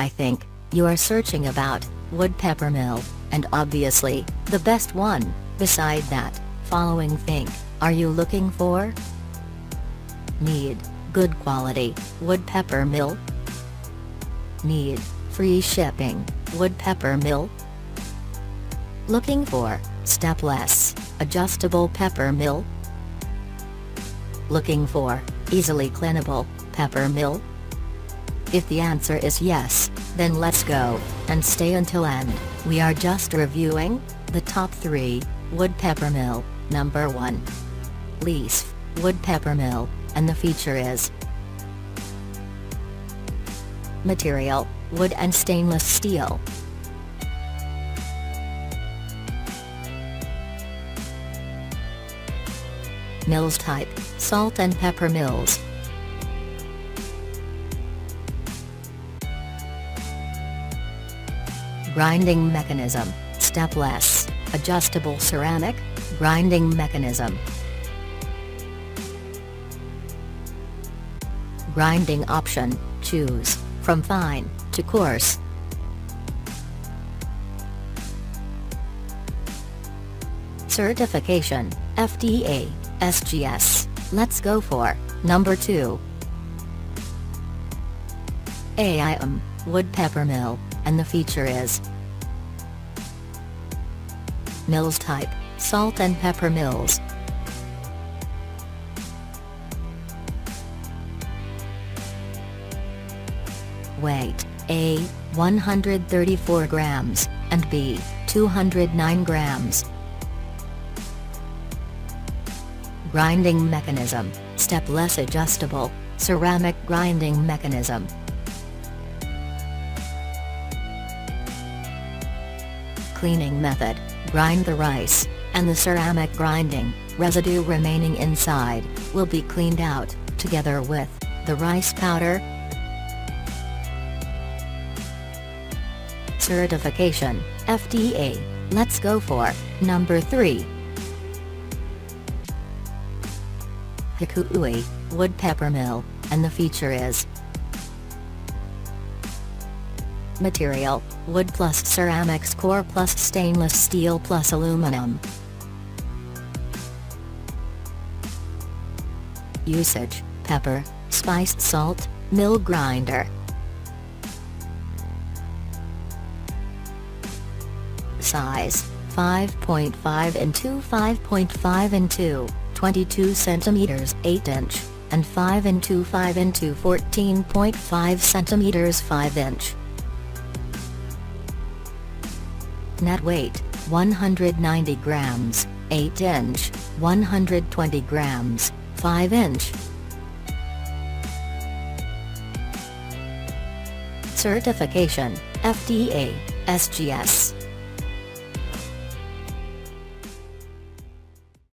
I think you are searching about wood pepper mill, and obviously, the best one. Beside that, following think, are you looking for? Need good quality wood pepper mill? Need free shipping wood pepper mill? Looking for stepless adjustable pepper mill? Looking for easily cleanable pepper mill? If the answer is yes, then let's go and stay until end. We are just reviewing the top 3 wood pepper mill. Number 1. Leeseph wood pepper mill, and the feature is material, wood and stainless steel. Mills type, salt and pepper mills. Grinding mechanism, stepless, adjustable ceramic, grinding mechanism. Grinding option, choose from fine to coarse. Certification, FDA, SGS. Let's go for number 2. AIHOME wood pepper mill, and the feature is mills type, salt and pepper mills. Weight, A, 134 grams, and B, 209 grams. Grinding mechanism, stepless adjustable, ceramic grinding mechanism. Cleaning method, grind the rice, and the ceramic grinding, residue remaining inside, will be cleaned out, together with the rice powder. Certification, FDA. Let's go for number 3. HIKUUI wood pepper mill, and the feature is material, wood plus ceramics core plus stainless steel plus aluminum. Usage, pepper, spiced salt, mill grinder. Size, 5.5 into 5.5 into 22 centimeters 8 inch, and 5 into 5 into 14.5 centimeters 5 inch. Net weight, 190 grams, 8 inch, 120 grams, 5 inch. Certification, FDA, SGS.